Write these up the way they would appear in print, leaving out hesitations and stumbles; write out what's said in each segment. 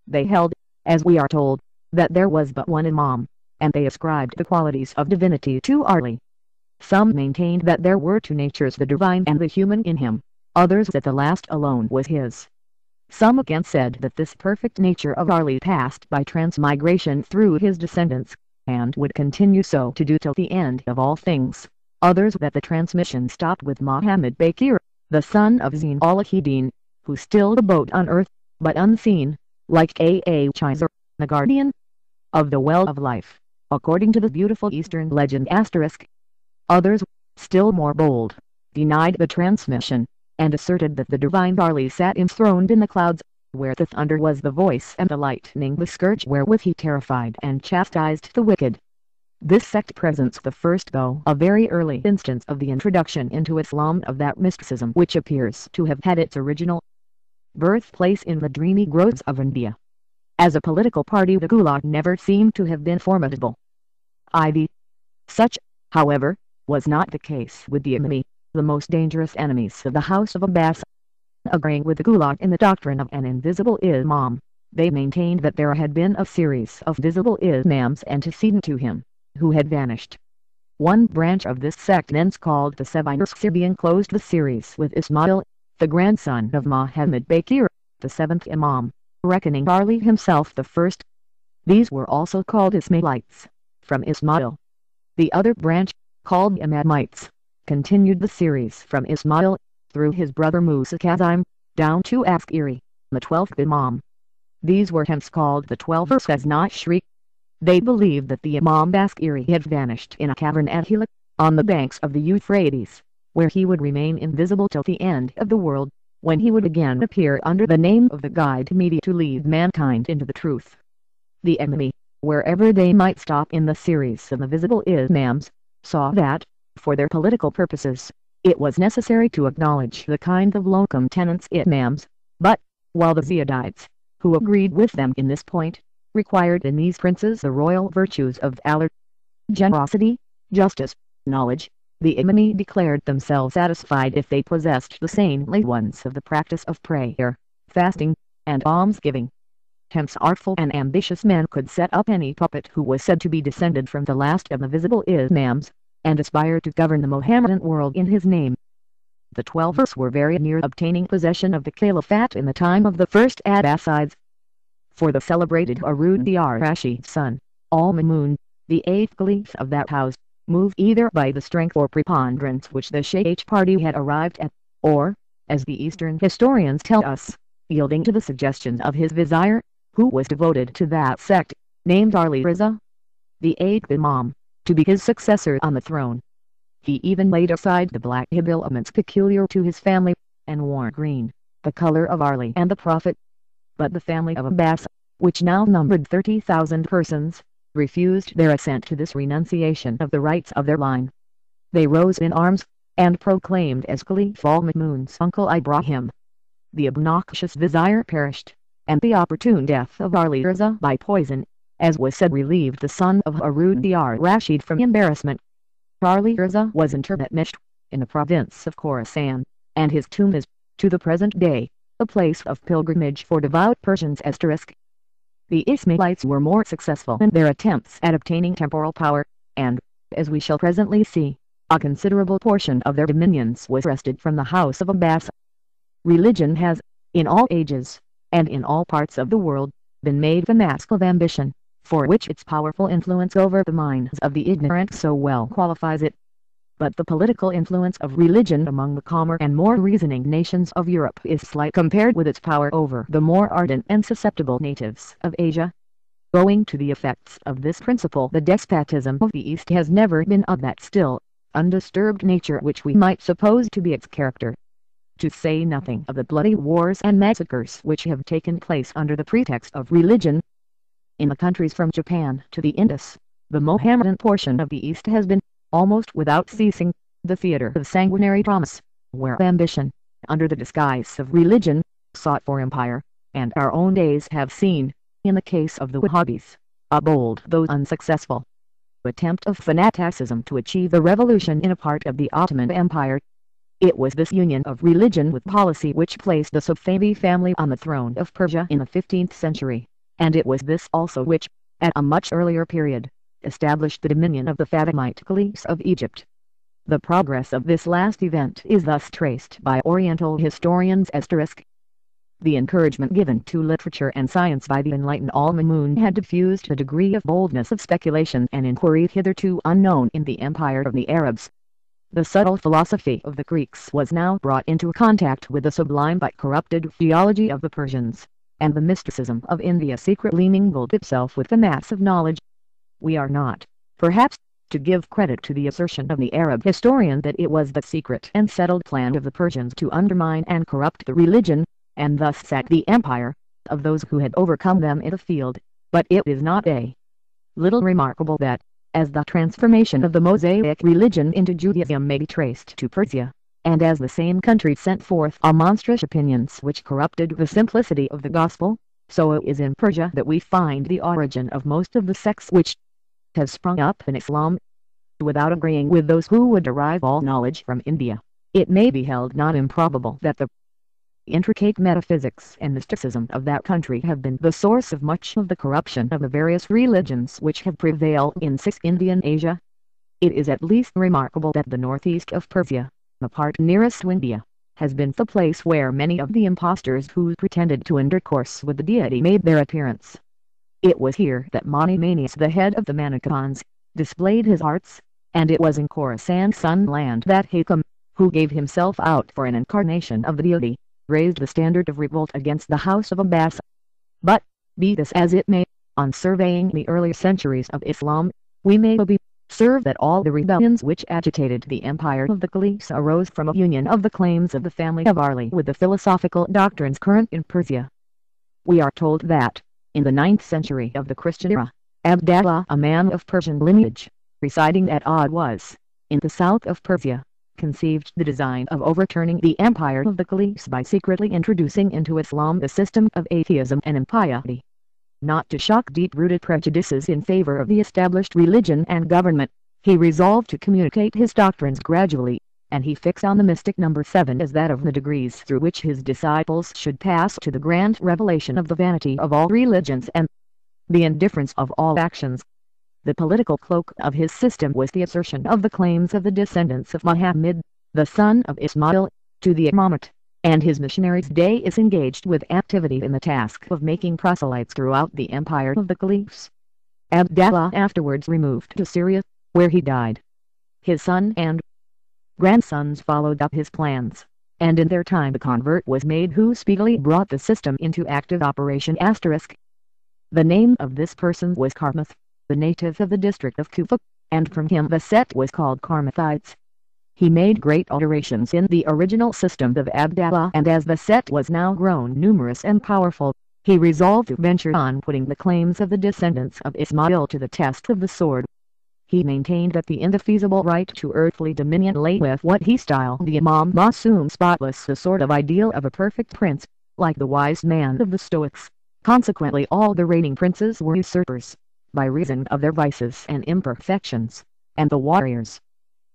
They held, as we are told, that there was but one Imam, and they ascribed the qualities of divinity to Ali. Some maintained that there were two natures, the divine and the human in him, others that the last alone was his. Some again said that this perfect nature of Ali passed by transmigration through his descendants, and would continue so to do till the end of all things. Others that the transmission stopped with Muhammad Baqir, the son of Zain al-Abidin, who still abode on earth, but unseen, like Chizer, the guardian of the well of life, according to the beautiful Eastern legend *. Others, still more bold, denied the transmission, and asserted that the divine Ali sat enthroned in the clouds, where the thunder was the voice and the lightning the scourge wherewith he terrified and chastised the wicked. This sect presents the first, though a very early, instance of the introduction into Islam of that mysticism which appears to have had its original birthplace in the dreamy groves of India. As a political party, the Gulag never seemed to have been formidable. Such, however, was not the case with the Imami, the most dangerous enemies of the House of Abbas. Agreeing with the Gulag in the doctrine of an invisible Imam, they maintained that there had been a series of visible Imams antecedent to him, who had vanished. One branch of this sect, thence called the Sabi'ir, enclosed the series with Ismail, the grandson of Muhammad Baqir, the seventh Imam, reckoning Ali himself the first. These were also called Ismailites, from Ismail. The other branch, called Imamites, continued the series from Ismail, through his brother Musa Kazim, down to Askari, the 12th Imam. These were hence called the 12 Nashri. They believed that the Imam Askari had vanished in a cavern at Hila, on the banks of the Euphrates, where he would remain invisible till the end of the world, when he would again appear under the name of the guide media to lead mankind into the truth. The enemy, wherever they might stop in the series of the visible Imams, saw that, for their political purposes, it was necessary to acknowledge the kind of locum tenens Imams, but, while the Ziadites, who agreed with them in this point, required in these princes the royal virtues of valor, generosity, justice, knowledge, the Imami declared themselves satisfied if they possessed the saintly ones of the practice of prayer, fasting, and almsgiving. Hence artful and ambitious men could set up any puppet who was said to be descended from the last of the visible Imams, and aspire to govern the Mohammedan world in his name. The 12 were very near obtaining possession of the Caliphate in the time of the first Abbasides. For the celebrated Harun Rashid's son, Al-Mamun, the 8th Caliph of that house, moved either by the strength or preponderance which the Shi'ite party had arrived at, or, as the Eastern historians tell us, yielding to the suggestions of his vizier, who was devoted to that sect, named Ali Riza, the 8th Imam, to be his successor on the throne. He even laid aside the black habiliments peculiar to his family, and wore green, the color of Ali and the Prophet. But the family of Abbas, which now numbered 30,000 persons, refused their assent to this renunciation of the rights of their line. They rose in arms, and proclaimed as Caliph al-Ma'mun's uncle Ibrahim. The obnoxious vizier perished, and the opportune death of Ali Riza by poison, as was said, relieved the son of Harun Rashid from embarrassment. Ali Riza was interred at Mesht, in the province of Khorasan, and his tomb is, to the present day, a place of pilgrimage for devout Persians. The Ismailites were more successful in their attempts at obtaining temporal power, and, as we shall presently see, a considerable portion of their dominions was wrested from the house of Abbas. Religion has, in all ages, and in all parts of the world, been made the mask of ambition, for which its powerful influence over the minds of the ignorant so well qualifies it. But the political influence of religion among the calmer and more reasoning nations of Europe is slight compared with its power over the more ardent and susceptible natives of Asia. Owing to the effects of this principle, the despotism of the East has never been of that still, undisturbed nature which we might suppose to be its character. To say nothing of the bloody wars and massacres which have taken place under the pretext of religion. In the countries from Japan to the Indus, the Mohammedan portion of the East has been, almost without ceasing, the theater of sanguinary dramas, where ambition, under the disguise of religion, sought for empire, and our own days have seen, in the case of the Wahhabis, a bold though unsuccessful attempt of fanaticism to achieve the revolution in a part of the Ottoman Empire. It was this union of religion with policy which placed the Safavi family on the throne of Persia in the 15th century, and it was this also which, at a much earlier period, established the dominion of the Fatimite caliphs of Egypt. The progress of this last event is thus traced by Oriental historians ****. The encouragement given to literature and science by the enlightened Al-Mamun had diffused a degree of boldness of speculation and inquiry hitherto unknown in the empire of the Arabs. The subtle philosophy of the Greeks was now brought into contact with the sublime but corrupted theology of the Persians, and the mysticism of India secretly mingled itself with the mass of knowledge. We are not, perhaps, to give credit to the assertion of the Arab historian that it was the secret and settled plan of the Persians to undermine and corrupt the religion, and thus sack the empire, of those who had overcome them in the field, but it is not a little remarkable that, as the transformation of the Mosaic religion into Judaism may be traced to Persia, and as the same country sent forth a monstrous opinions which corrupted the simplicity of the gospel, so it is in Persia that we find the origin of most of the sects which have sprung up in Islam. Without agreeing with those who would derive all knowledge from India, it may be held not improbable that the intricate metaphysics and mysticism of that country have been the source of much of the corruption of the various religions which have prevailed in Indian Asia. It is at least remarkable that the northeast of Persia, the part nearest to India, has been the place where many of the impostors who pretended to intercourse with the deity made their appearance. It was here that Mani, the head of the Manichaeans, displayed his arts, and it was in Khorasan Sun land that Hakam, who gave himself out for an incarnation of the deity, raised the standard of revolt against the house of Abbas. But, be this as it may, on surveying the early centuries of Islam, we may observe that all the rebellions which agitated the empire of the caliphs arose from a union of the claims of the family of Ali with the philosophical doctrines current in Persia. We are told that, in the 9th century of the Christian era, Abdallah, a man of Persian lineage, residing at Oud was, in the south of Persia, conceived the design of overturning the empire of the caliphs by secretly introducing into Islam the system of atheism and impiety. Not to shock deep-rooted prejudices in favor of the established religion and government, he resolved to communicate his doctrines gradually, and he fixed on the mystic number 7 as that of the degrees through which his disciples should pass to the grand revelation of the vanity of all religions and the indifference of all actions. The political cloak of his system was the assertion of the claims of the descendants of Muhammad, the son of Ismail, to the imamate, and his missionaries' day is engaged with activity in the task of making proselytes throughout the empire of the caliphs. Abdallah afterwards removed to Syria, where he died. His son and grandsons followed up his plans, and in their time a convert was made who speedily brought the system into active operation. The name of this person was Karmath, the native of the district of Kufa, and from him the sect was called Karmathites. He made great alterations in the original system of Abdallah, and as the sect was now grown numerous and powerful, he resolved to venture on putting the claims of the descendants of Ismail to the test of the sword. He maintained that the indefeasible right to earthly dominion lay with what he styled the Imam Masum, spotless, the sort of ideal of a perfect prince, like the wise man of the Stoics. Consequently all the reigning princes were usurpers, by reason of their vices and imperfections, and the warriors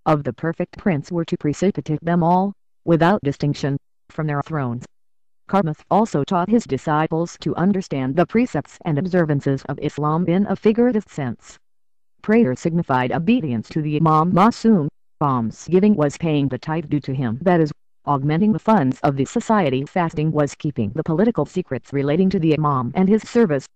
of the perfect prince were to precipitate them all, without distinction, from their thrones. Karmath also taught his disciples to understand the precepts and observances of Islam in a figurative sense. Prayer signified obedience to the Imam Masum, alms-giving was paying the tithe due to him, that is, augmenting the funds of the society. Fasting was keeping the political secrets relating to the Imam and his service.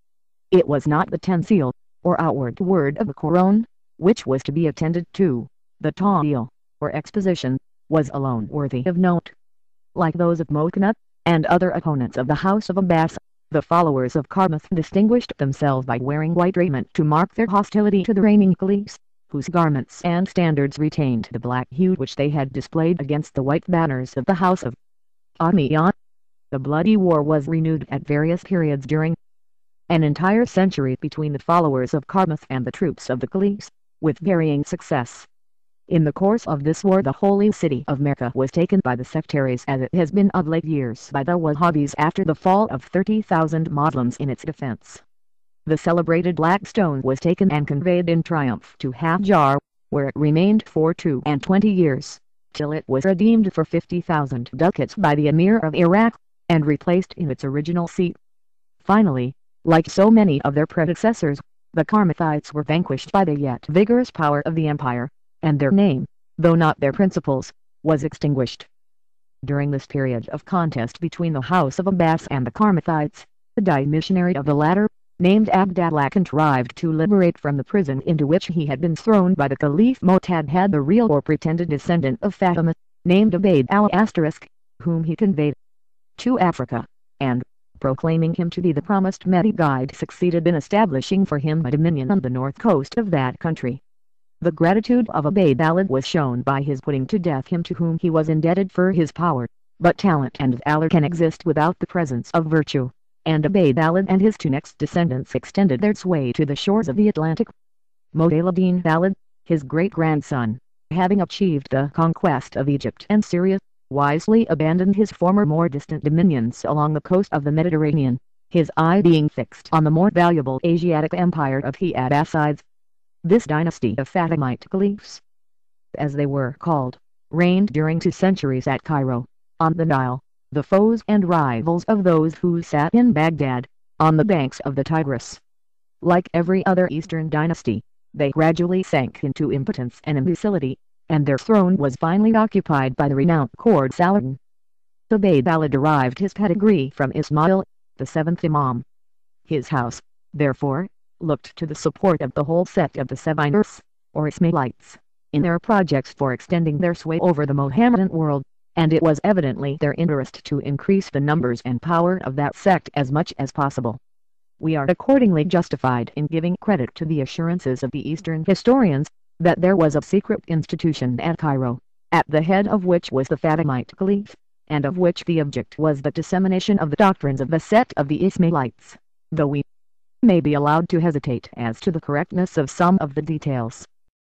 It was not the tensil, or outward word of the Quran, which was to be attended to. The ta'wil, or exposition, was alone worthy of note. Like those of Mokanut, and other opponents of the house of Abbas, the followers of Karmath distinguished themselves by wearing white raiment to mark their hostility to the reigning caliphs, whose garments and standards retained the black hue which they had displayed against the white banners of the house of Umayyad. The bloody war was renewed at various periods during an entire century between the followers of Karmath and the troops of the caliphs, with varying success. In the course of this war the holy city of Mecca was taken by the sectaries, as it has been of late years by the Wahhabis after the fall of 30,000 Muslims in its defense. The celebrated Black Stone was taken and conveyed in triumph to Hajar, where it remained for 22 years, till it was redeemed for 50,000 ducats by the Emir of Iraq, and replaced in its original seat. Finally, Like so many of their predecessors, the Karmathites were vanquished by the yet vigorous power of the empire, and their name, though not their principles, was extinguished. During this period of contest between the House of Abbas and the Karmathites, the dimissionary of the latter, named Abdallah, contrived to liberate from the prison into which he had been thrown by the Caliph Mu'tad, had the real or pretended descendant of Fatima, named Ubayd al-, whom he conveyed to Africa, and, proclaiming him to be the promised Mahdi guide, succeeded in establishing for him a dominion on the north coast of that country. The gratitude of Ubayd al was shown by his putting to death him to whom he was indebted for his power, but talent and valor can exist without the presence of virtue, and Ubayd al and his two next descendants extended their sway to the shores of the Atlantic. Mo'tad al, his great-grandson, having achieved the conquest of Egypt and Syria, wisely abandoned his former more distant dominions along the coast of the Mediterranean, his eye being fixed on the more valuable Asiatic empire of the Abbasides. This dynasty of Fatimite caliphs, as they were called, reigned during 2 centuries at Cairo, on the Nile, the foes and rivals of those who sat in Baghdad, on the banks of the Tigris. Like every other Eastern dynasty, they gradually sank into impotence and imbecility, and their throne was finally occupied by the renowned Cord Saladin. Ubayd al derived his pedigree from Ismail, the 7th Imam. His house, therefore, looked to the support of the whole set of the Sabinas, or Ismailites, in their projects for extending their sway over the Mohammedan world, and it was evidently their interest to increase the numbers and power of that sect as much as possible. We are accordingly justified in giving credit to the assurances of the Eastern historians, that there was a secret institution at Cairo, at the head of which was the Fatimite Caliph, and of which the object was the dissemination of the doctrines of the sect of the Ismailites, though we may be allowed to hesitate as to the correctness of some of the details.